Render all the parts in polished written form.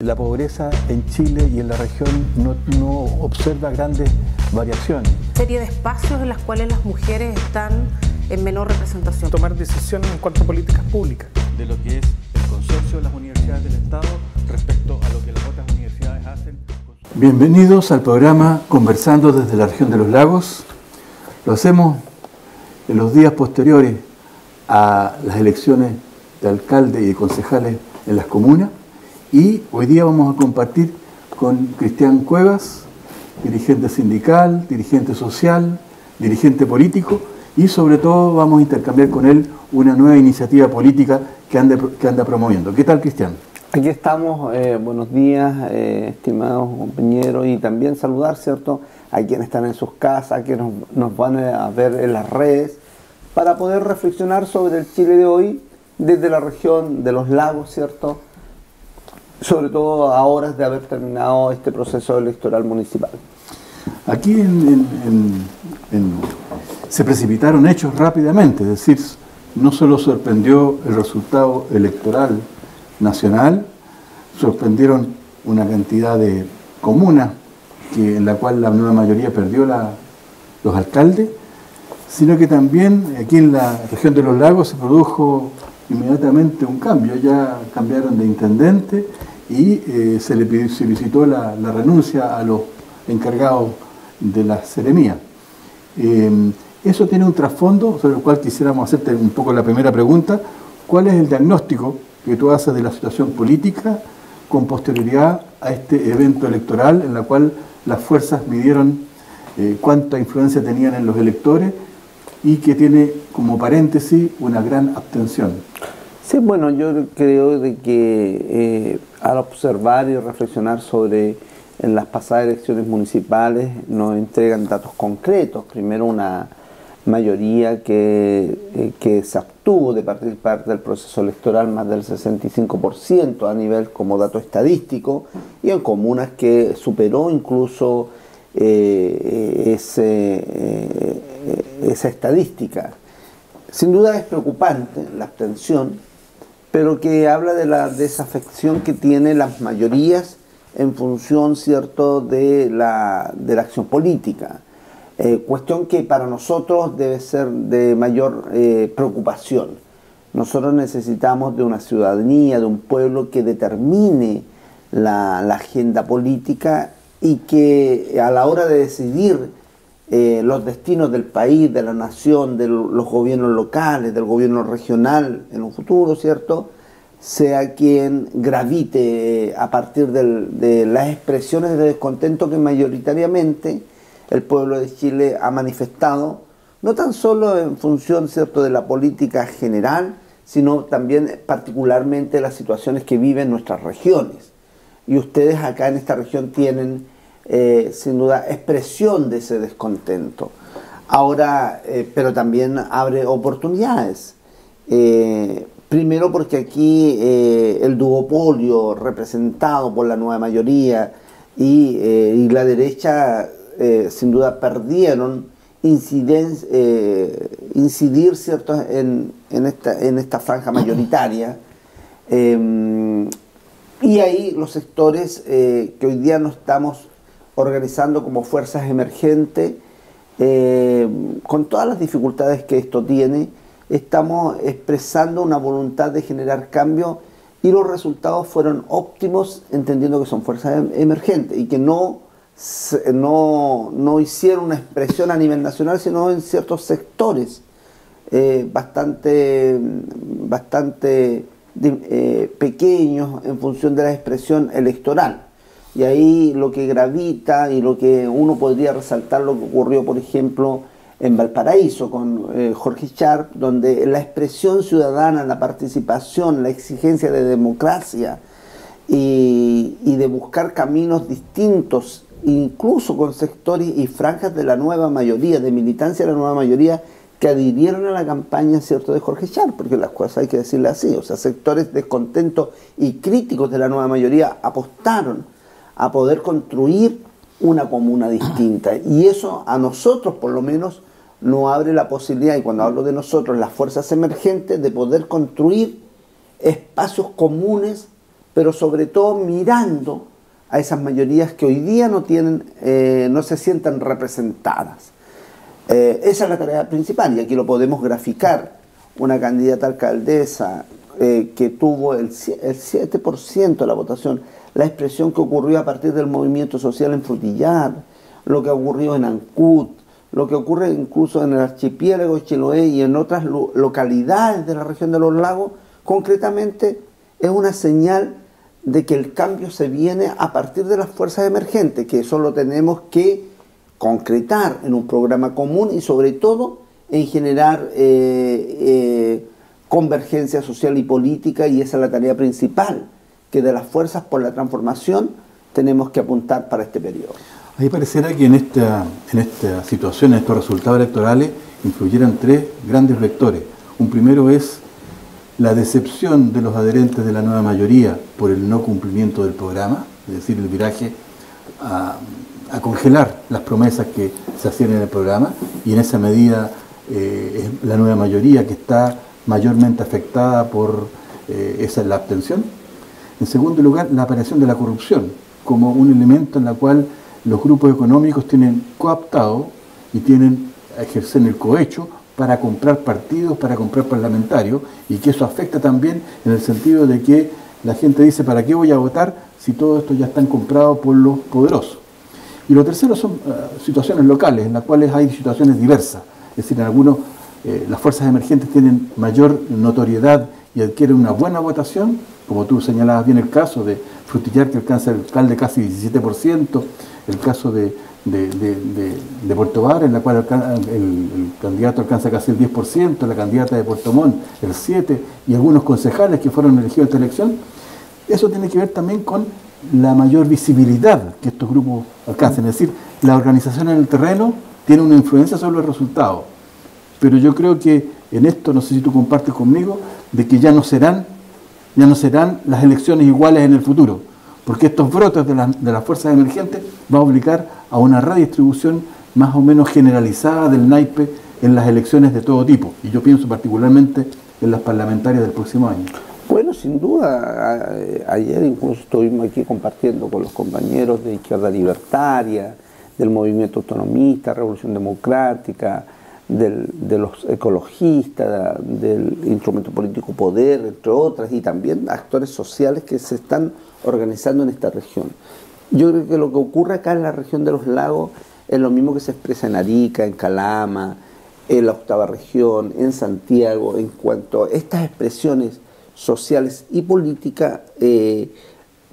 La pobreza en Chile y en la región no observa grandes variaciones. Serie de espacios en los cuales las mujeres están en menor representación. Tomar decisiones en cuanto a políticas públicas. De lo que es el consorcio de las universidades del Estado respecto a lo que las otras universidades hacen. Bienvenidos al programa Conversando desde la región de los lagos. Lo hacemos en los días posteriores a las elecciones de alcalde y de concejales en las comunas. Y hoy día vamos a compartir con Cristian Cuevas, dirigente sindical, dirigente social, dirigente político, y sobre todo vamos a intercambiar con él una nueva iniciativa política que anda promoviendo. ¿Qué tal, Cristian? Aquí estamos, buenos días, estimados compañeros, y también saludar, ¿cierto?, a quienes están en sus casas, a quienes nos van a ver en las redes, para poder reflexionar sobre el Chile de hoy desde la región de los lagos, ¿cierto?, sobre todo a horas de haber terminado este proceso electoral municipal. Aquí se precipitaron hechos rápidamente, es decir, no solo sorprendió el resultado electoral nacional, sorprendieron una cantidad de comunas en la cual la nueva mayoría perdió los alcaldes, sino que también aquí en la región de los lagos se produjo inmediatamente un cambio. Ya cambiaron de intendente y se visitó la renuncia a los encargados de la seremía. Eso tiene un trasfondo sobre el cual quisiéramos hacerte un poco la primera pregunta. ¿Cuál es el diagnóstico que tú haces de la situación política con posterioridad a este evento electoral en la cual las fuerzas midieron cuánta influencia tenían en los electores y que tiene como paréntesis una gran abstención? Sí, bueno, yo creo de que al observar y reflexionar sobre en las pasadas elecciones municipales nos entregan datos concretos. Primero, una mayoría que se abstuvo de participar del proceso electoral, más del 65% a nivel como dato estadístico, y en comunas que superó incluso esa estadística. Sin duda es preocupante la abstención, pero que habla de la desafección que tienen las mayorías en función, ¿cierto?, de la acción política. Cuestión que para nosotros debe ser de mayor preocupación. Nosotros necesitamos de una ciudadanía, de un pueblo que determine la agenda política y que a la hora de decidir los destinos del país, de la nación, de los gobiernos locales, del gobierno regional en un futuro, ¿cierto?, sea quien gravite a partir de las expresiones de descontento que mayoritariamente el pueblo de Chile ha manifestado, no tan solo en función, ¿cierto?, de la política general, sino también particularmente las situaciones que viven nuestras regiones. Y ustedes acá en esta región tienen sin duda expresión de ese descontento. Ahora, pero también abre oportunidades. Primero porque aquí el duopolio representado por la nueva mayoría y la derecha sin duda perdieron incidir, ¿cierto?, en esta franja mayoritaria. Y ahí los sectores que hoy día nos estamos organizando como fuerzas emergentes, con todas las dificultades que esto tiene, estamos expresando una voluntad de generar cambio, y los resultados fueron óptimos, entendiendo que son fuerzas emergentes y que no hicieron una expresión a nivel nacional, sino en ciertos sectores bastante pequeños en función de la expresión electoral. Y ahí lo que gravita y lo que uno podría resaltar, lo que ocurrió, por ejemplo, en Valparaíso con Jorge Sharp, donde la expresión ciudadana, la participación, la exigencia de democracia y de buscar caminos distintos, incluso con sectores y franjas de la nueva mayoría, de militancia de la nueva mayoría, que adhirieron a la campaña, ¿cierto?, de Jorge Sharp, porque las cosas hay que decirle así, o sea, sectores descontentos y críticos de la nueva mayoría apostaron a poder construir una comuna distinta, y eso a nosotros por lo menos nos abre la posibilidad, y cuando hablo de nosotros, las fuerzas emergentes, de poder construir espacios comunes pero sobre todo mirando a esas mayorías que hoy día no tienen, no se sienten representadas. Esa es la tarea principal, y aquí lo podemos graficar. Una candidata alcaldesa que tuvo el 7% de la votación, la expresión que ocurrió a partir del movimiento social en Frutillar, lo que ocurrió en Ancud, lo que ocurre incluso en el archipiélago de Chiloé y en otras localidades de la región de los lagos, concretamente es una señal de que el cambio se viene a partir de las fuerzas emergentes, que eso lo tenemos que concretar en un programa común y sobre todo en generar convergencia social y política, y esa es la tarea principal, que de las fuerzas por la transformación tenemos que apuntar para este periodo. A mí pareciera que en esta situación, en estos resultados electorales, influyeran tres grandes vectores. Un primero es la decepción de los adherentes de la nueva mayoría por el no cumplimiento del programa, es decir, el viraje a congelar las promesas que se hacían en el programa, y en esa medida es la nueva mayoría que está mayormente afectada por la abstención. En segundo lugar, la aparición de la corrupción como un elemento en el cual los grupos económicos tienen cooptado y ejercen el cohecho para comprar partidos, para comprar parlamentarios, y que eso afecta también en el sentido de que la gente dice, ¿para qué voy a votar si todo esto ya está comprado por los poderosos? Y lo tercero son situaciones locales, en las cuales hay situaciones diversas. Es decir, en algunos las fuerzas emergentes tienen mayor notoriedad y adquieren una buena votación, como tú señalabas bien el caso de Frutillar, que alcanza el alcalde casi 17%, el caso de Puerto Varas, en la cual el candidato alcanza casi el 10%, la candidata de Puerto Montt el 7%, y algunos concejales que fueron elegidos en esta elección. Eso tiene que ver también con la mayor visibilidad que estos grupos alcanzan. Es decir, la organización en el terreno tiene una influencia sobre los resultados. Pero yo creo que en esto, no sé si tú compartes conmigo, de que ya no serán las elecciones iguales en el futuro, porque estos brotes de las fuerzas emergentes va a obligar a una redistribución más o menos generalizada del naipe en las elecciones de todo tipo, y yo pienso particularmente en las parlamentarias del próximo año. Bueno, sin duda, ayer incluso estuvimos aquí compartiendo con los compañeros de Izquierda Libertaria, del Movimiento Autonomista, Revolución Democrática, de los ecologistas, del instrumento político Poder, entre otras, y también actores sociales que se están organizando en esta región. Yo creo que lo que ocurre acá en la región de los lagos es lo mismo que se expresa en Arica, en Calama, en la octava región, en Santiago, en cuanto a estas expresiones sociales y políticas,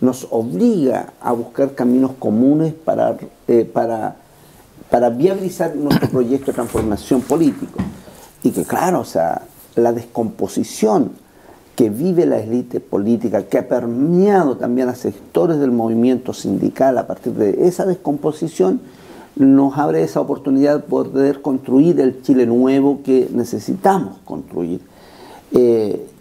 nos obliga a buscar caminos comunes para viabilizar nuestro proyecto de transformación político. Y que claro, o sea, la descomposición que vive la élite política, que ha permeado también a sectores del movimiento sindical, a partir de esa descomposición, nos abre esa oportunidad de poder construir el Chile nuevo que necesitamos construir.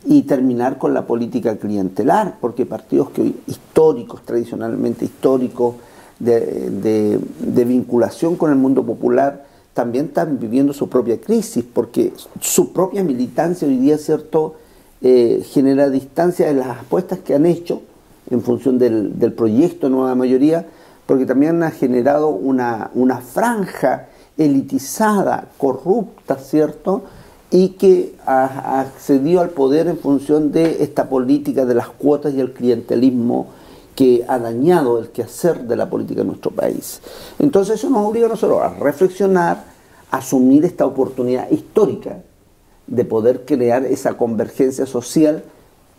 Y terminar con la política clientelar, porque partidos que hoy históricos, tradicionalmente históricos, de vinculación con el mundo popular, también están viviendo su propia crisis, porque su propia militancia hoy día, ¿cierto?, genera distancia de las apuestas que han hecho en función del proyecto Nueva Mayoría, porque también ha generado una franja elitizada, corrupta, ¿cierto?, y que accedió al poder en función de esta política de las cuotas y el clientelismo que ha dañado el quehacer de la política en nuestro país. Entonces eso nos obliga a nosotros a reflexionar, a asumir esta oportunidad histórica de poder crear esa convergencia social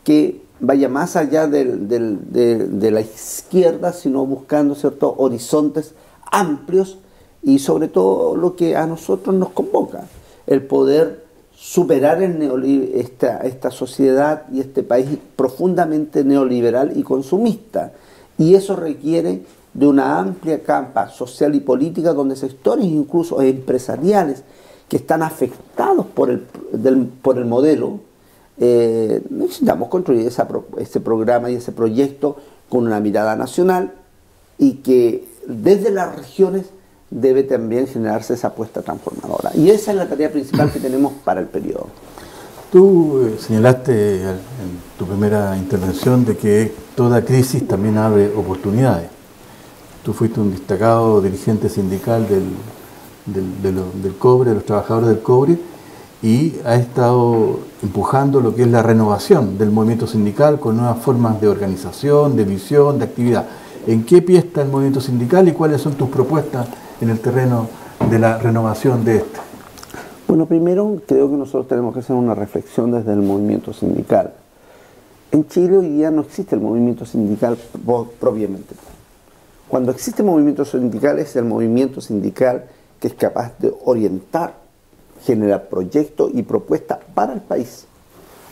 que vaya más allá de la izquierda, sino buscando ciertos horizontes amplios, y sobre todo lo que a nosotros nos convoca, el poder superar esta sociedad y este país profundamente neoliberal y consumista. Y eso requiere de una amplia campa social y política, donde sectores incluso empresariales que están afectados por el modelo, necesitamos construir ese programa y ese proyecto con una mirada nacional, y que desde las regiones debe también generarse esa apuesta transformadora. Y esa es la tarea principal que tenemos para el periodo. Tú señalaste en tu primera intervención de que toda crisis también abre oportunidades. Tú fuiste un destacado dirigente sindical del cobre, de los trabajadores del cobre, y has estado empujando lo que es la renovación del movimiento sindical con nuevas formas de organización, de visión, de actividad. ¿En qué pie está el movimiento sindical y cuáles son tus propuestas en el terreno de la renovación de este? Bueno, primero creo que nosotros tenemos que hacer una reflexión desde el movimiento sindical. En Chile hoy día no existe el movimiento sindical propiamente. Cuando existe movimiento sindical es el movimiento sindical que es capaz de orientar, generar proyectos y propuestas para el país.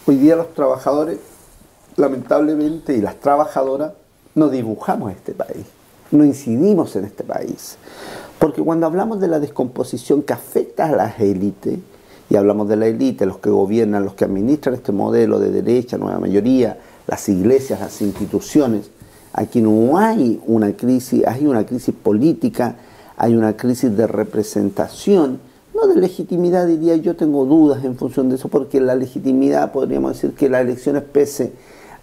Hoy día los trabajadores, lamentablemente, y las trabajadoras, no dibujamos este país, no incidimos en este país. Porque cuando hablamos de la descomposición que afecta a las élites, y hablamos de la élite, los que gobiernan, los que administran este modelo de derecha, nueva mayoría, las iglesias, las instituciones, aquí no hay una crisis, hay una crisis política, hay una crisis de representación, no de legitimidad, diría yo, tengo dudas en función de eso, porque la legitimidad, podríamos decir que las elecciones, pese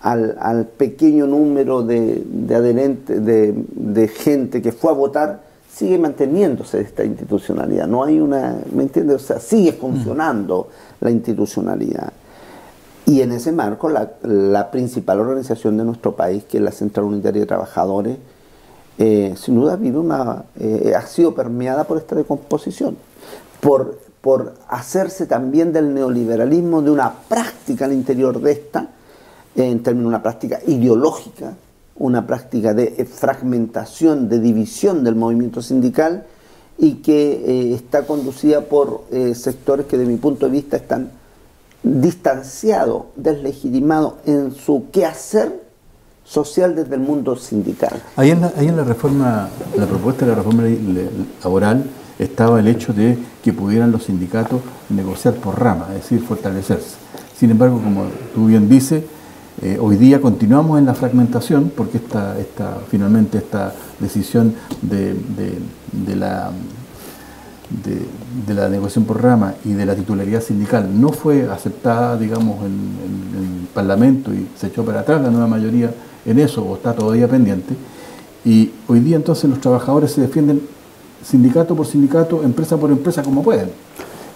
al pequeño número de adherentes, de gente que fue a votar, sigue manteniéndose esta institucionalidad. No hay una, ¿me entiendes? O sea, sigue funcionando la institucionalidad. Y en ese marco, la principal organización de nuestro país, que es la Central Unitaria de Trabajadores, sin duda ha sido permeada por esta descomposición, por hacerse también del neoliberalismo de una práctica al interior de esta, en términos de una práctica ideológica, una práctica de fragmentación, de división del movimiento sindical, y que está conducida por sectores que, de mi punto de vista, están distanciados, deslegitimados en su quehacer social desde el mundo sindical. Ahí en la reforma, la propuesta de la reforma laboral, estaba el hecho de que pudieran los sindicatos negociar por rama, es decir, fortalecerse. Sin embargo, como tú bien dices, hoy día continuamos en la fragmentación, porque finalmente esta decisión de la negociación por rama y de la titularidad sindical no fue aceptada, digamos, en el Parlamento, y se echó para atrás la nueva mayoría en eso, o está todavía pendiente. Y hoy día entonces los trabajadores se defienden sindicato por sindicato, empresa por empresa, como pueden.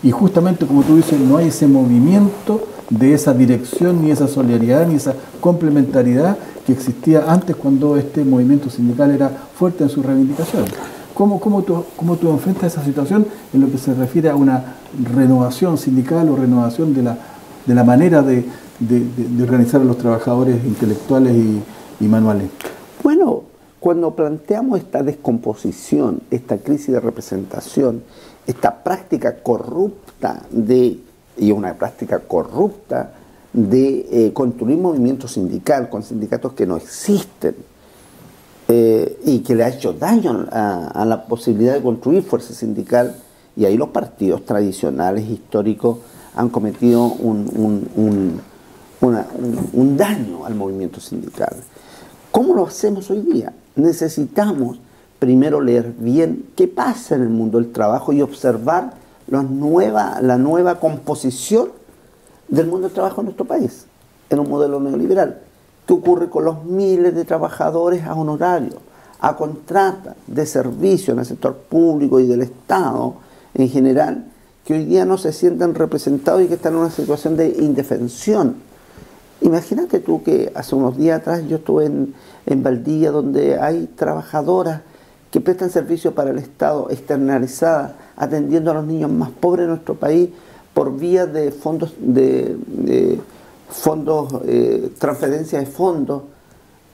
Y justamente, como tú dices, no hay ese movimiento de esa dirección, ni esa solidaridad, ni esa complementariedad que existía antes, cuando este movimiento sindical era fuerte en sus reivindicaciones. ¿Cómo tú enfrentas esa situación en lo que se refiere a una renovación sindical o renovación de la manera de organizar a los trabajadores intelectuales y manuales? Bueno, cuando planteamos esta descomposición, esta crisis de representación, esta práctica corrupta y una práctica corrupta de construir movimiento sindical con sindicatos que no existen, y que le ha hecho daño a la posibilidad de construir fuerza sindical, y ahí los partidos tradicionales, históricos, han cometido un daño al movimiento sindical. ¿Cómo lo hacemos hoy día? Necesitamos primero leer bien qué pasa en el mundo del trabajo y observar la nueva composición del mundo del trabajo en nuestro país, en un modelo neoliberal. ¿Qué ocurre con los miles de trabajadores a honorarios, a contrata, de servicio en el sector público y del Estado en general, que hoy día no se sienten representados y que están en una situación de indefensión? Imagínate tú que hace unos días atrás yo estuve en Valdivia, donde hay trabajadoras que prestan servicios para el Estado, externalizadas, atendiendo a los niños más pobres de nuestro país por vía de transferencias de fondos,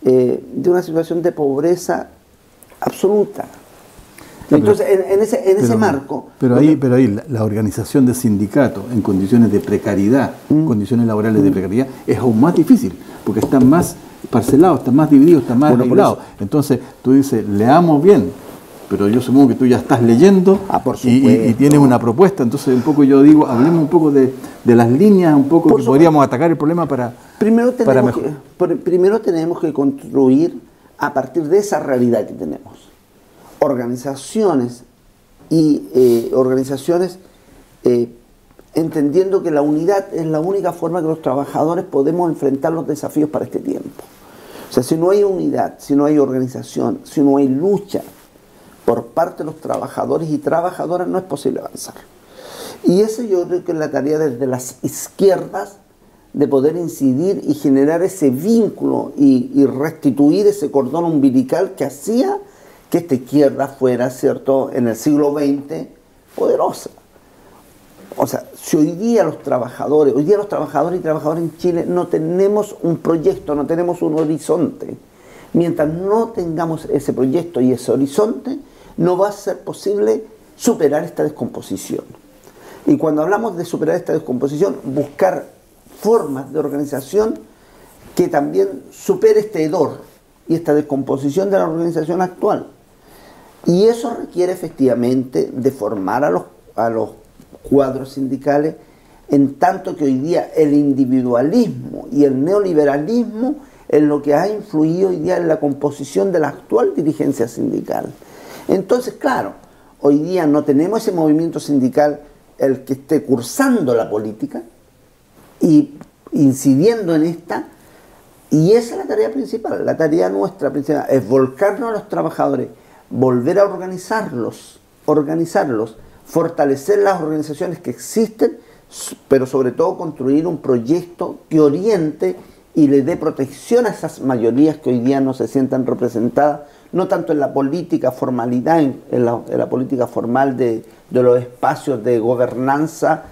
de una situación de pobreza absoluta. Entonces, en ese marco... Pero ahí la organización de sindicatos en condiciones de precariedad, condiciones laborales de precariedad, es aún más difícil, porque están más parcelados, están más divididos, están más aislados. Entonces, tú dices, leamos bien, pero yo supongo que tú ya estás leyendo y tienes una propuesta. Entonces, un poco yo digo, hablemos un poco de las líneas, un poco que podríamos atacar el problema para mejorar. Primero tenemos que construir a partir de esa realidad que tenemos. Organizaciones entendiendo que la unidad es la única forma que los trabajadores podemos enfrentar los desafíos para este tiempo. O sea, si no hay unidad, si no hay organización, si no hay lucha por parte de los trabajadores y trabajadoras, no es posible avanzar. Y esa yo creo que es la tarea desde las izquierdas, de poder incidir y generar ese vínculo y restituir ese cordón umbilical que hacía que esta izquierda fuera, ¿cierto?, en el siglo XX poderosa. O sea, si hoy día los trabajadores y trabajadoras en Chile no tenemos un proyecto, no tenemos un horizonte, mientras no tengamos ese proyecto y ese horizonte, no va a ser posible superar esta descomposición. Y cuando hablamos de superar esta descomposición, buscar formas de organización que también supere este hedor y esta descomposición de la organización actual. Y eso requiere efectivamente de formar a los cuadros sindicales, en tanto que hoy día el individualismo y el neoliberalismo es lo que ha influido hoy día en la composición de la actual dirigencia sindical. Entonces, claro, hoy día no tenemos ese movimiento sindical el que esté cursando la política y incidiendo en esta, y esa es la tarea principal. La tarea nuestra principal es volcarnos a los trabajadores, volver a organizarlos, fortalecer las organizaciones que existen, pero sobre todo construir un proyecto que oriente y le dé protección a esas mayorías que hoy día no se sientan representadas, no tanto en la política formalidad, en la política formal de los espacios de gobernanza,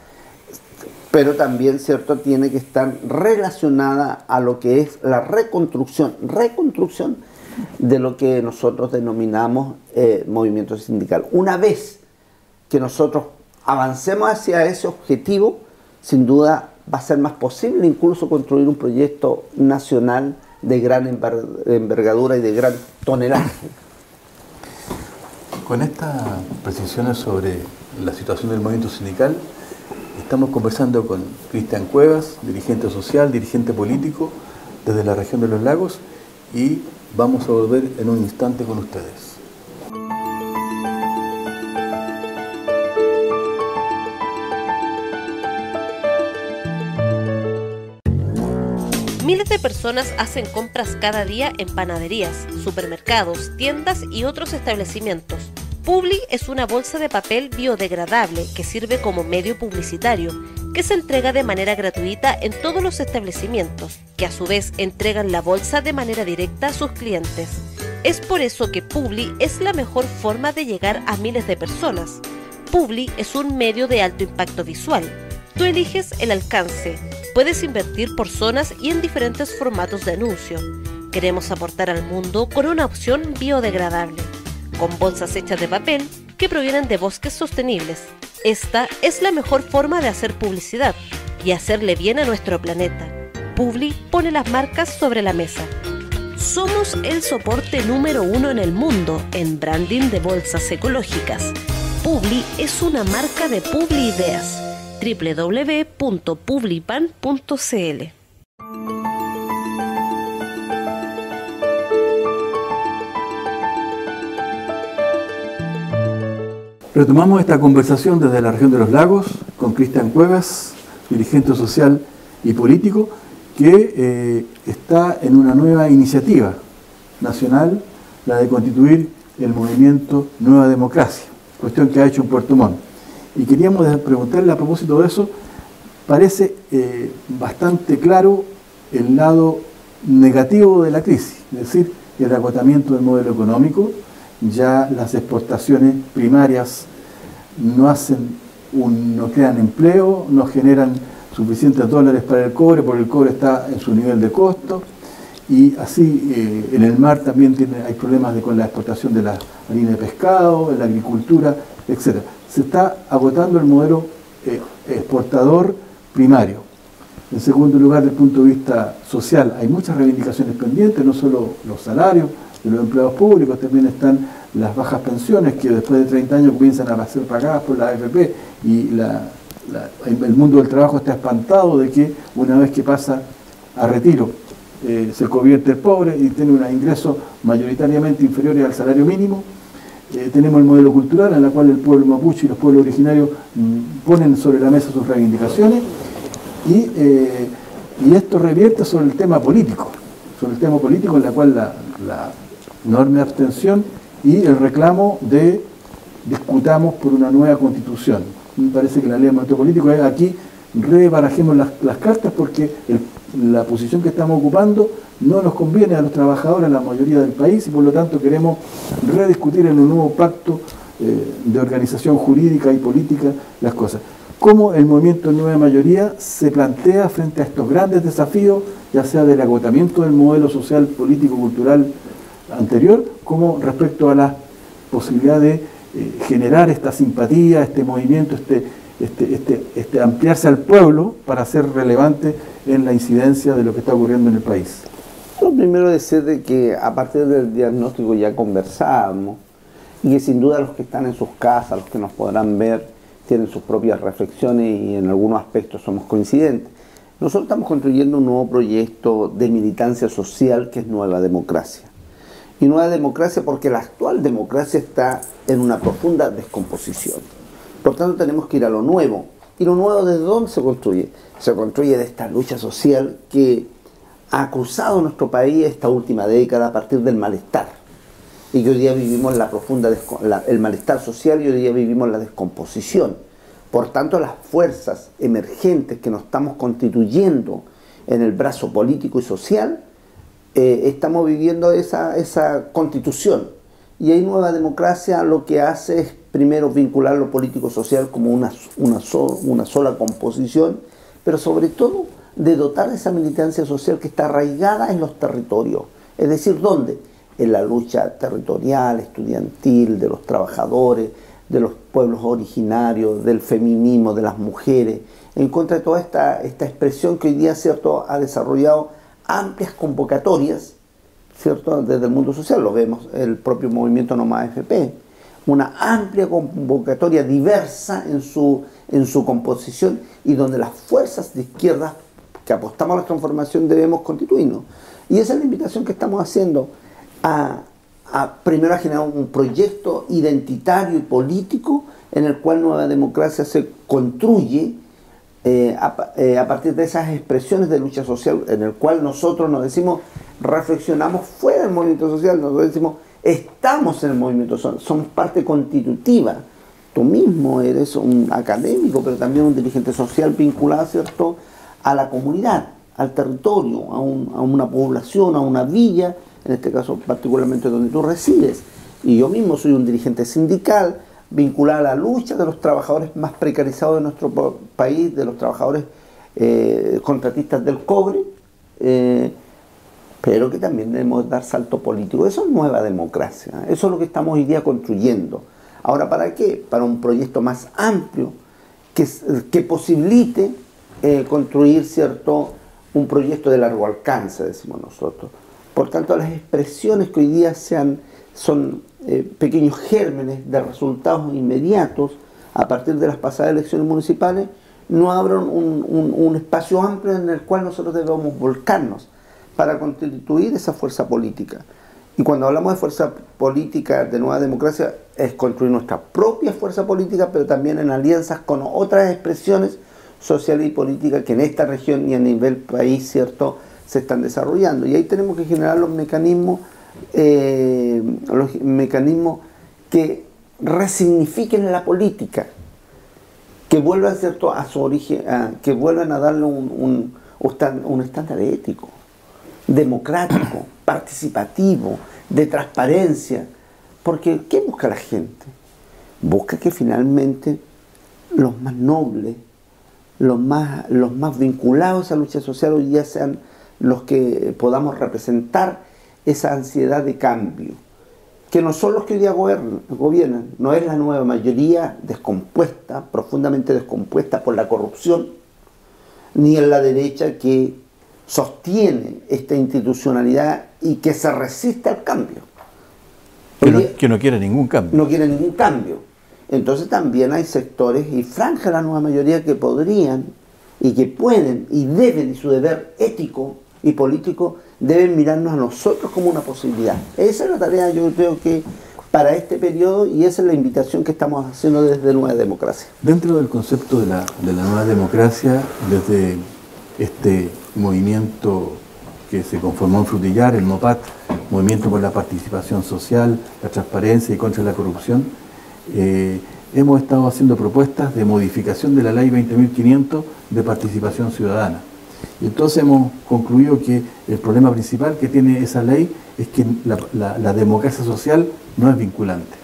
pero también, ¿cierto?, tiene que estar relacionada a lo que es la reconstrucción de lo que nosotros denominamos movimiento sindical. Una vez que nosotros avancemos hacia ese objetivo, sin duda va a ser más posible incluso construir un proyecto nacional de gran envergadura y de gran tonelaje. Con estas precisiones sobre la situación del movimiento sindical, estamos conversando con Cristian Cuevas, dirigente social, dirigente político desde la región de los Lagos, y vamos a volver en un instante con ustedes. Miles de personas hacen compras cada día en panaderías, supermercados, tiendas y otros establecimientos. Publi es una bolsa de papel biodegradable que sirve como medio publicitario, que se entrega de manera gratuita en todos los establecimientos, que a su vez entregan la bolsa de manera directa a sus clientes. Es por eso que Publi es la mejor forma de llegar a miles de personas. Publi es un medio de alto impacto visual. Tú eliges el alcance. Puedes invertir por zonas y en diferentes formatos de anuncio. Queremos aportar al mundo con una opción biodegradable, con bolsas hechas de papel que provienen de bosques sostenibles. Esta es la mejor forma de hacer publicidad y hacerle bien a nuestro planeta. Publi pone las marcas sobre la mesa. Somos el soporte número 1 en el mundo en branding de bolsas ecológicas. Publi es una marca de Publi Ideas. www.publipan.cl. Retomamos esta conversación desde la región de los Lagos con Cristian Cuevas, dirigente social y político, que está en una nueva iniciativa nacional, la de constituir el movimiento Nueva Democracia, cuestión que ha hecho en Puerto Montt. Y queríamos preguntarle a propósito de eso, parece bastante claro el lado negativo de la crisis, es decir, el agotamiento del modelo económico. Ya las exportaciones primarias no crean empleo, no generan suficientes dólares para el cobre, porque el cobre está en su nivel de costo, y así en el mar también hay problemas con la exportación de la harina de pescado, en la agricultura, etc. Se está agotando el modelo exportador primario. En segundo lugar, desde el punto de vista social, hay muchas reivindicaciones pendientes, no solo los salarios de los empleados públicos, también están las bajas pensiones que después de 30 años comienzan a ser pagadas por la AFP, y el mundo del trabajo está espantado de que una vez que pasa a retiro se convierte en pobre y tiene unos ingresos mayoritariamente inferiores al salario mínimo. tenemos el modelo cultural en el cual el pueblo mapuche y los pueblos originarios ponen sobre la mesa sus reivindicaciones y esto revierte sobre el tema político, en la cual la enorme abstención y el reclamo de discutamos por una nueva constitución. Me parece que la ley de momento político es aquí rebarajemos las cartas porque la posición que estamos ocupando no nos conviene a los trabajadores, a la mayoría del país, y por lo tanto queremos rediscutir en un nuevo pacto de organización jurídica y política las cosas. ¿Cómo el movimiento Nueva Mayoría se plantea frente a estos grandes desafíos, ya sea del agotamiento del modelo social, político, cultural anterior, como respecto a la posibilidad de generar esta simpatía, este movimiento, ampliarse al pueblo para ser relevante en la incidencia de lo que está ocurriendo en el país? Lo primero decir de que a partir del diagnóstico ya conversábamos y que sin duda los que están en sus casas, los que nos podrán ver, tienen sus propias reflexiones y en algunos aspectos somos coincidentes. Nosotros estamos construyendo un nuevo proyecto de militancia social que es Nueva Democracia. Y Nueva Democracia porque la actual democracia está en una profunda descomposición. Por tanto tenemos que ir a lo nuevo. ¿Y lo nuevo desde dónde se construye? Se construye de esta lucha social que ha cruzado nuestro país esta última década a partir del malestar. Y que hoy día vivimos el malestar social y hoy día vivimos la descomposición. Por tanto, las fuerzas emergentes que nos estamos constituyendo en el brazo político y social, estamos viviendo esa constitución. Y ahí Nueva Democracia lo que hace es primero vincular lo político-social como una sola composición, pero sobre todo de dotar de esa militancia social que está arraigada en los territorios. Es decir, ¿dónde? En la lucha territorial, estudiantil, de los trabajadores, de los pueblos originarios, del feminismo, de las mujeres, en contra de toda esta expresión que hoy día, ¿cierto?, ha desarrollado amplias convocatorias, ¿cierto?, desde el mundo social. Lo vemos, el propio movimiento No Más AFP, una amplia convocatoria diversa en su composición y donde las fuerzas de izquierda que apostamos a la transformación debemos constituirnos. Y esa es la invitación que estamos haciendo primero a generar un proyecto identitario y político en el cual Nueva Democracia se construye a partir de esas expresiones de lucha social, en el cual nosotros nos decimos, reflexionamos fuera del movimiento social, nosotros decimos, estamos en el movimiento social, somos parte constitutiva. Tú mismo eres un académico, pero también un dirigente social vinculado, ¿cierto?, a la comunidad, al territorio, a una población, a una villa, en este caso particularmente donde tú resides. Y yo mismo soy un dirigente sindical vinculado a la lucha de los trabajadores más precarizados de nuestro país, de los trabajadores contratistas del cobre, pero que también debemos dar salto político. Eso es Nueva Democracia, eso es lo que estamos hoy día construyendo. Ahora, ¿para qué? Para un proyecto más amplio que posibilite construir, ¿cierto?, un proyecto de largo alcance, decimos nosotros. Por tanto, las expresiones que hoy día son pequeños gérmenes de resultados inmediatos a partir de las pasadas elecciones municipales, no abren un espacio amplio en el cual nosotros debemos volcarnos para constituir esa fuerza política. Y cuando hablamos de fuerza política de Nueva Democracia, es construir nuestra propia fuerza política, pero también en alianzas con otras expresiones sociales y políticas que en esta región y a nivel país, ¿cierto?, se están desarrollando. Y ahí tenemos que generar los mecanismos que resignifiquen la política, que vuelvan, ¿cierto?, a su origen, que vuelvan a darle un estándar ético, democrático, participativo, de transparencia. Porque ¿qué busca la gente? Busca que finalmente los más nobles, los más vinculados a la lucha social hoy día sean los que podamos representar esa ansiedad de cambio, que no son los que hoy día gobiernan, no es la nueva mayoría descompuesta, profundamente descompuesta por la corrupción, ni es la derecha que sostiene esta institucionalidad y que se resiste al cambio. Que no quiere ningún cambio. No quiere ningún cambio. Entonces también hay sectores y franjas de la nueva mayoría que podrían y que pueden y deben, y su deber ético y político, deben mirarnos a nosotros como una posibilidad. Esa es la tarea, yo creo que para este periodo, y esa es la invitación que estamos haciendo desde Nueva Democracia. Dentro del concepto de la Nueva Democracia, desde este movimiento que se conformó en Frutillar, el MOPAT, Movimiento por la Participación Social, la Transparencia y contra la Corrupción, hemos estado haciendo propuestas de modificación de la Ley 20.500 de participación ciudadana. Y entonces hemos concluido que el problema principal que tiene esa ley es que la democracia social no es vinculante.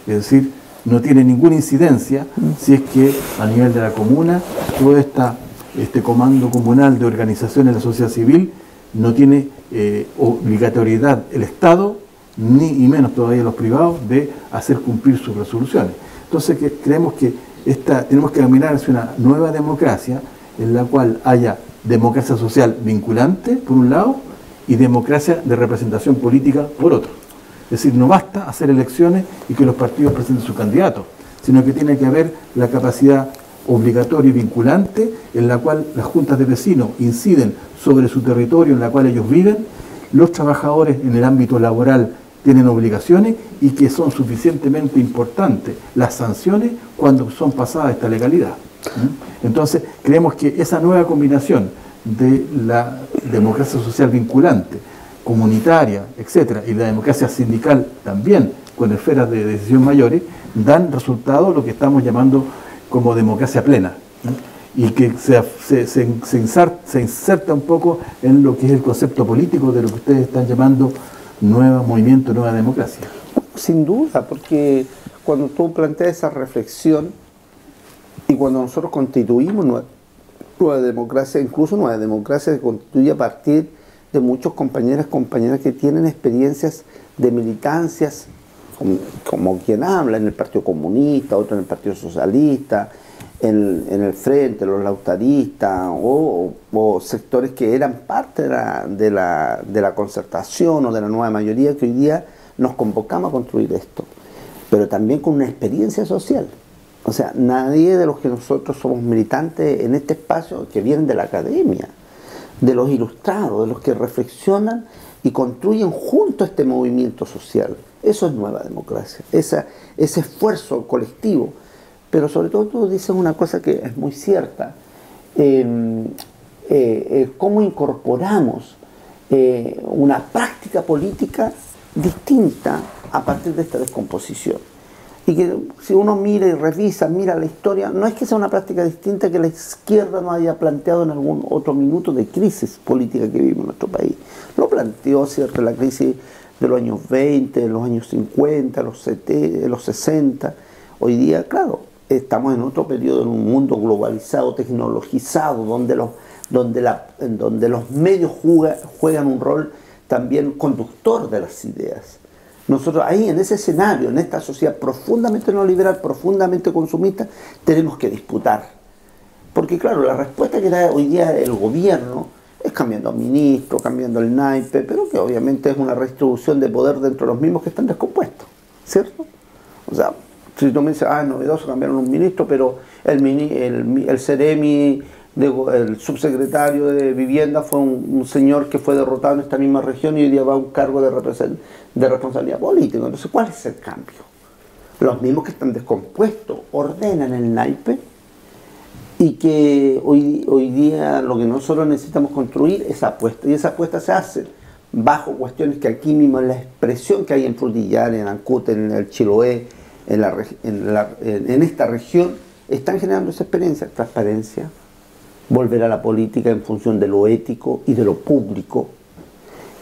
Es decir, no tiene ninguna incidencia si es que a nivel de la comuna todo este comando comunal de organizaciones de la sociedad civil no tiene obligatoriedad el Estado, ni y menos todavía los privados, de hacer cumplir sus resoluciones. Entonces creemos que tenemos que caminar hacia una nueva democracia en la cual haya democracia social vinculante, por un lado, y democracia de representación política, por otro. Es decir, no basta hacer elecciones y que los partidos presenten sus candidatos, sino que tiene que haber la capacidad obligatoria y vinculante en la cual las juntas de vecinos inciden sobre su territorio en la cual ellos viven, los trabajadores en el ámbito laboral tienen obligaciones y que son suficientemente importantes las sanciones cuando son pasadas esta legalidad. Entonces, creemos que esa nueva combinación de la democracia social vinculante, comunitaria, etcétera, y la democracia sindical también, con esferas de decisión mayores, dan resultado lo que estamos llamando como democracia plena, y que se inserta un poco en lo que es el concepto político de lo que ustedes están llamando nuevo movimiento, nueva democracia. Sin duda, porque cuando tú planteas esa reflexión y cuando nosotros constituimos nueva democracia, incluso nueva democracia se constituye a partir de muchos compañeras que tienen experiencias de militancias, como quien habla en el Partido Comunista, otro en el Partido Socialista, en el Frente, los lautaristas, o sectores que eran parte de la concertación o de la nueva mayoría, que hoy día nos convocamos a construir esto, pero también con una experiencia social. O sea, nadie de los que nosotros somos militantes en este espacio, que vienen de la academia, de los ilustrados, de los que reflexionan y construyen junto a este movimiento social. Eso es nueva democracia, ese esfuerzo colectivo. Pero sobre todo tú dices una cosa que es muy cierta, cómo incorporamos una práctica política distinta a partir de esta descomposición. Y que si uno mira y revisa, mira la historia, no es que sea una práctica distinta que la izquierda no haya planteado en algún otro minuto de crisis política que vivimos en nuestro país. Lo planteó, ¿cierto?, la crisis de los años 20, de los años 50, los 60. Hoy día, claro, estamos en otro periodo, en un mundo globalizado, tecnologizado, donde los medios juegan un rol también conductor de las ideas. Nosotros ahí, en ese escenario, en esta sociedad profundamente neoliberal, profundamente consumista, tenemos que disputar. Porque claro, la respuesta que da hoy día el gobierno es cambiando ministro, cambiando el naipe, pero que obviamente es una redistribución de poder dentro de los mismos que están descompuestos, ¿cierto? O sea, si tú me dices, es novedoso, cambiaron un ministro, pero el Ceremi, el subsecretario de Vivienda fue un señor que fue derrotado en esta misma región y hoy día va a un cargo de responsabilidad política. Entonces, ¿cuál es el cambio? Los mismos que están descompuestos ordenan el naipe, y que hoy día lo que nosotros necesitamos construir es apuesta, y esa apuesta se hace bajo cuestiones que aquí mismo, en la expresión que hay en Frutillar, en Ancud, en el Chiloé, en esta región, están generando esa experiencia, transparencia, volver a la política en función de lo ético y de lo público,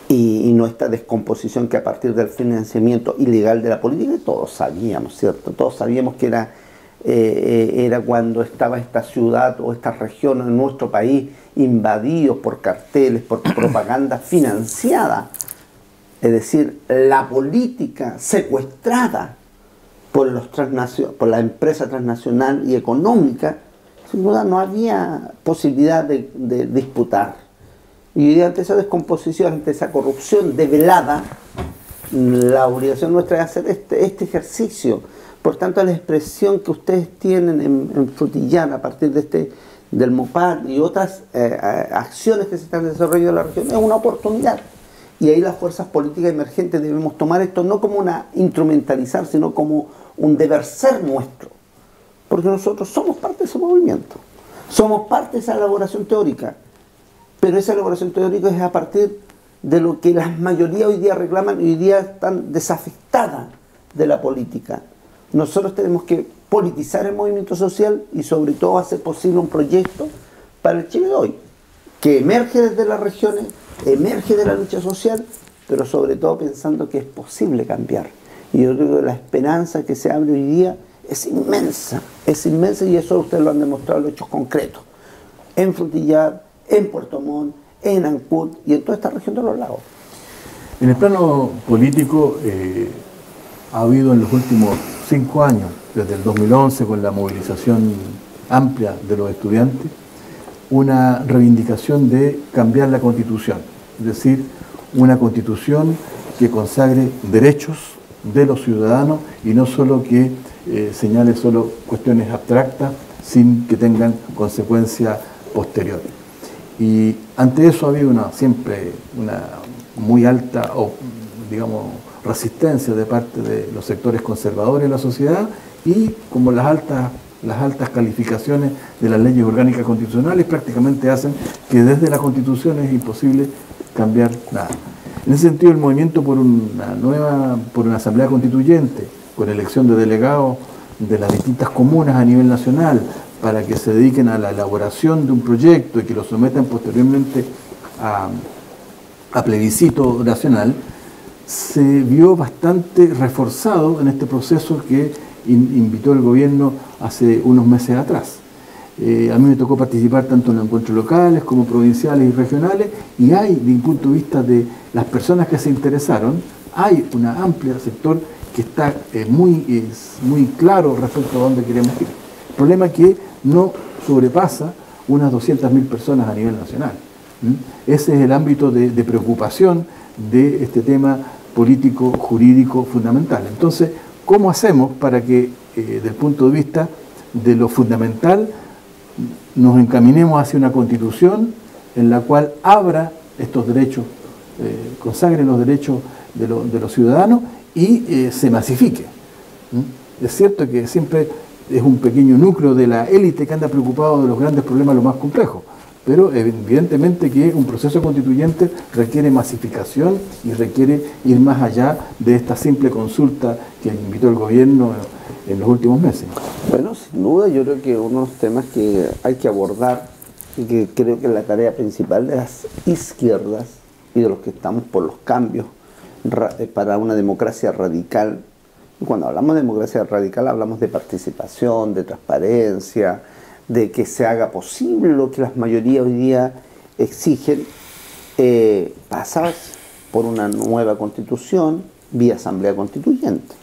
y no esta descomposición que a partir del financiamiento ilegal de la política, todos sabíamos, ¿cierto? Todos sabíamos que era cuando estaba esta ciudad o esta región en nuestro país invadidos por carteles, por propaganda financiada, es decir, la política secuestrada por la empresa transnacional y económica. Sin duda no había posibilidad de disputar. Y ante esa descomposición, ante esa corrupción develada, la obligación nuestra es hacer este ejercicio. Por tanto, la expresión que ustedes tienen en Frutillar a partir del MOPAT y otras acciones que se están desarrollando en la región es una oportunidad. Y ahí las fuerzas políticas emergentes debemos tomar esto no como una instrumentalizar, sino como un deber ser nuestro. Porque nosotros somos parte de ese movimiento. Somos parte de esa elaboración teórica. Pero esa elaboración teórica es a partir de lo que las mayorías hoy día reclaman y hoy día están desafectadas de la política. Nosotros tenemos que politizar el movimiento social y sobre todo hacer posible un proyecto para el Chile de hoy, que emerge desde las regiones, emerge de la lucha social, pero sobre todo pensando que es posible cambiar. Y yo creo que la esperanza que se abre hoy día es inmensa y eso ustedes lo han demostrado en los hechos concretos. En Frutillar, en Puerto Montt, en Ancud y en toda esta región de los lagos. En el plano político ha habido en los últimos 5 años, desde el 2011 con la movilización amplia de los estudiantes, una reivindicación de cambiar la Constitución, es decir, una Constitución que consagre derechos de los ciudadanos y no solo que señale solo cuestiones abstractas sin que tengan consecuencias posteriores. Y ante eso ha habido siempre una muy alta, digamos, resistencia de parte de los sectores conservadores de la sociedad y como las altas calificaciones de las leyes orgánicas constitucionales prácticamente hacen que desde la Constitución es imposible cambiar nada. En ese sentido, el movimiento por una asamblea constituyente, con elección de delegados de las distintas comunas a nivel nacional, para que se dediquen a la elaboración de un proyecto y que lo sometan posteriormente a plebiscito nacional, se vio bastante reforzado en este proceso que invitó el gobierno hace unos meses atrás. A mí me tocó participar tanto en encuentros locales como provinciales y regionales y hay, desde el punto de vista de las personas que se interesaron, hay un amplio sector que está muy claro respecto a dónde queremos ir. El problema es que no sobrepasa unas 200.000 personas a nivel nacional. Ese es el ámbito de preocupación de este tema político, jurídico, fundamental. Entonces, ¿cómo hacemos para que, desde el punto de vista de lo fundamental, nos encaminemos hacia una constitución en la cual abra estos derechos, consagre los derechos de los ciudadanos y se masifique? Es cierto que siempre es un pequeño núcleo de la élite que anda preocupado de los grandes problemas, los más complejos, pero evidentemente que un proceso constituyente requiere masificación y requiere ir más allá de esta simple consulta que invitó el gobierno en los últimos meses. Bueno, sin duda yo creo que uno de los temas que hay que abordar y que creo que es la tarea principal de las izquierdas y de los que estamos por los cambios para una democracia radical. Y cuando hablamos de democracia radical hablamos de participación, de transparencia, de que se haga posible lo que las mayorías hoy día exigen, pasar por una nueva constitución vía asamblea constituyente.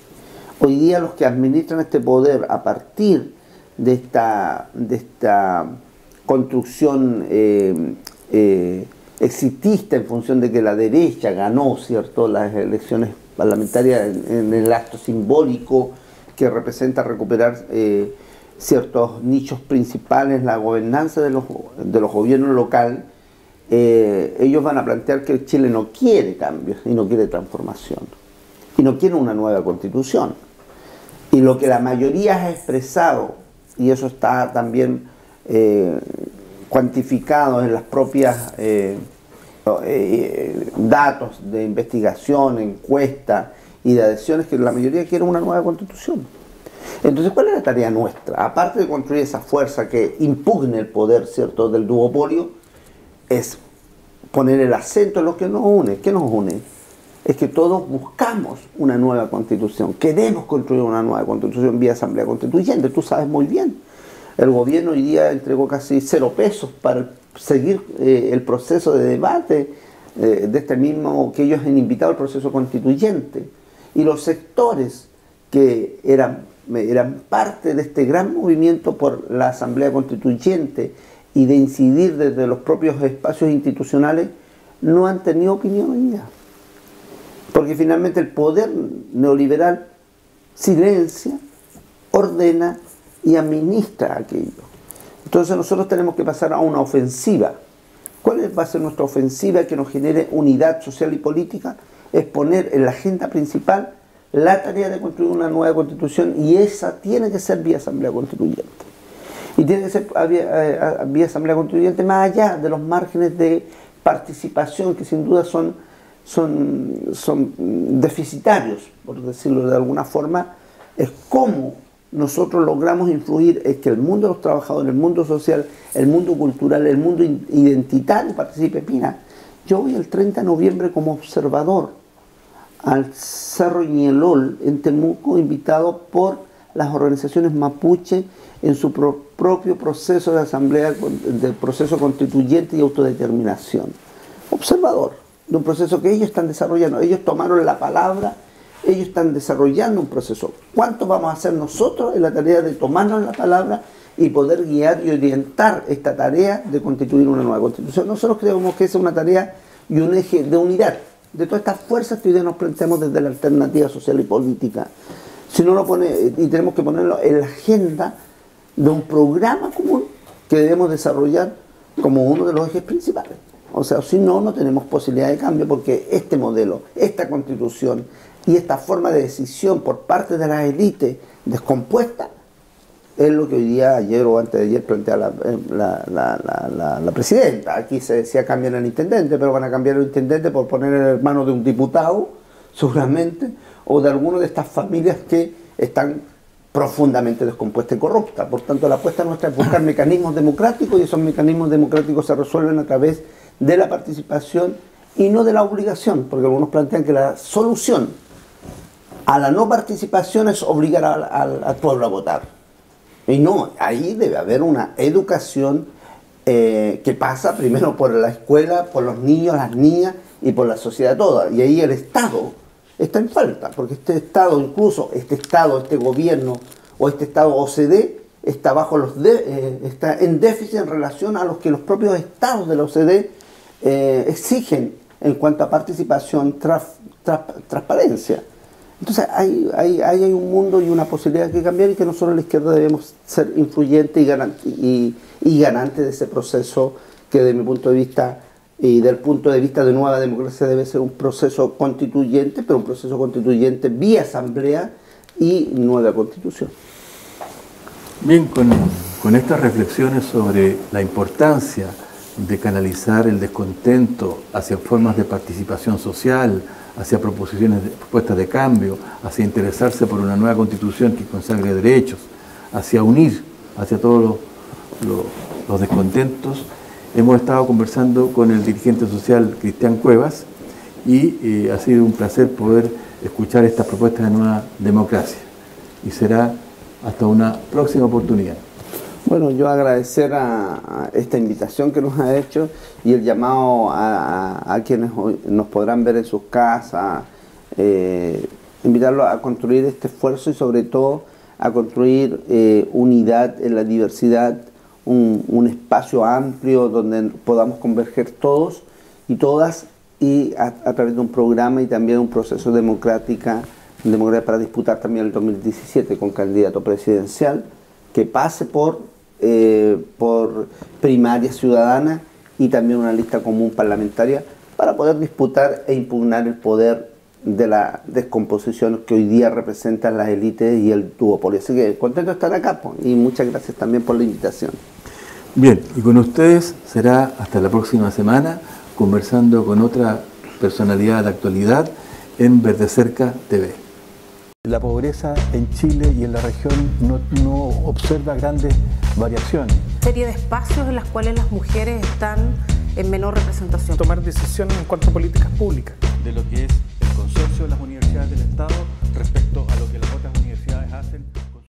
Hoy día los que administran este poder a partir de esta construcción exitista en función de que la derecha ganó, ¿cierto?, las elecciones parlamentarias en el acto simbólico que representa recuperar ciertos nichos principales, la gobernanza de los gobiernos locales, ellos van a plantear que Chile no quiere cambios y no quiere transformación y no quiere una nueva constitución. Y lo que la mayoría ha expresado, y eso está también cuantificado en las propias datos de investigación, encuesta y de adhesiones, que la mayoría quiere una nueva constitución. Entonces, ¿cuál es la tarea nuestra? Aparte de construir esa fuerza que impugne el poder, ¿cierto?, del duopolio, es poner el acento en lo que nos une. ¿Qué nos une? Es que todos buscamos una nueva constitución, queremos construir una nueva constitución vía asamblea constituyente. Tú sabes muy bien, el gobierno hoy día entregó casi 0 pesos para seguir el proceso de debate de este mismo que ellos han invitado al proceso constituyente, y los sectores que eran parte de este gran movimiento por la asamblea constituyente y de incidir desde los propios espacios institucionales no han tenido opinión hoy día. Porque finalmente el poder neoliberal silencia, ordena y administra aquello. Entonces nosotros tenemos que pasar a una ofensiva ¿Cuál va a ser nuestra ofensiva que nos genere unidad social y política? Es poner en la agenda principal la tarea de construir una nueva constitución, y esa tiene que ser vía asamblea constituyente. Y tiene que ser vía asamblea constituyente más allá de los márgenes de participación que sin duda son deficitarios, por decirlo de alguna forma. Es cómo nosotros logramos influir en que el mundo de los trabajadores, el mundo social, el mundo cultural, el mundo identitario participe. Mira, yo voy el 30 de noviembre como observador al Cerro Ñelol en Temuco, invitado por las organizaciones mapuche en su propio proceso de asamblea, de proceso constituyente y autodeterminación. Observador de un proceso que ellos están desarrollando. Ellos tomaron la palabra, ellos están desarrollando un proceso. ¿Cuánto vamos a hacer nosotros en la tarea de tomarnos la palabra y poder guiar y orientar esta tarea de constituir una nueva constitución? Nosotros creemos que esa es una tarea y un eje de unidad de todas estas fuerzas que hoy día nos planteamos desde la alternativa social y política. Si no lo pone, y tenemos que ponerlo en la agenda de un programa común que debemos desarrollar como uno de los ejes principales. O sea, si no, no tenemos posibilidad de cambio, porque este modelo, esta constitución y esta forma de decisión por parte de las élites descompuesta es lo que hoy día, ayer o antes de ayer, plantea la presidenta. Aquí se decía cambian el intendente, pero van a cambiar el intendente por poner el hermano de un diputado, seguramente, o de alguna de estas familias que están profundamente descompuesta y corrupta. Por tanto, la apuesta nuestra es buscar mecanismos democráticos, y esos mecanismos democráticos se resuelven a través de la participación y no de la obligación, porque algunos plantean que la solución a la no participación es obligar al pueblo a votar. Y no, ahí debe haber una educación que pasa primero por la escuela, por los niños, las niñas y por la sociedad toda. Y ahí el Estado está en falta, porque este Estado, incluso este Estado, este gobierno o este Estado OCDE está está en déficit en relación a los que los propios estados de la OCDE exigen en cuanto a participación, transparencia. Entonces hay un mundo y una posibilidad que cambiar, y que nosotros en la izquierda debemos ser influyentes y ganantes de ese proceso, que desde mi punto de vista y del punto de vista de nueva democracia debe ser un proceso constituyente, pero un proceso constituyente vía asamblea y nueva constitución. Bien, con estas reflexiones sobre la importancia de canalizar el descontento hacia formas de participación social, hacia propuestas de cambio, hacia interesarse por una nueva constitución que consagre derechos, hacia unir, hacia todos los descontentos, hemos estado conversando con el dirigente social Cristian Cuevas, y ha sido un placer poder escuchar estas propuestas de nueva democracia. Y será hasta una próxima oportunidad. Bueno, yo agradecer a esta invitación que nos ha hecho y el llamado a quienes nos podrán ver en sus casas, invitarlos a construir este esfuerzo y sobre todo a construir unidad en la diversidad, un espacio amplio donde podamos converger todos y todas, y a través de un programa y también un proceso democrático para disputar también el 2017 con candidato presidencial que pase por primaria ciudadana y también una lista común parlamentaria para poder disputar e impugnar el poder de la descomposición que hoy día representan las élites y el duopolio. Así que contento de estar acá, y muchas gracias también por la invitación. Bien, y con ustedes será hasta la próxima semana, conversando con otra personalidad de actualidad en Verde Cerca TV. La pobreza en Chile y en la región no observa grandes variaciones. Serie de espacios en los cuales las mujeres están en menor representación. Tomar decisiones en cuanto a políticas públicas. De lo que es el consorcio de las universidades del Estado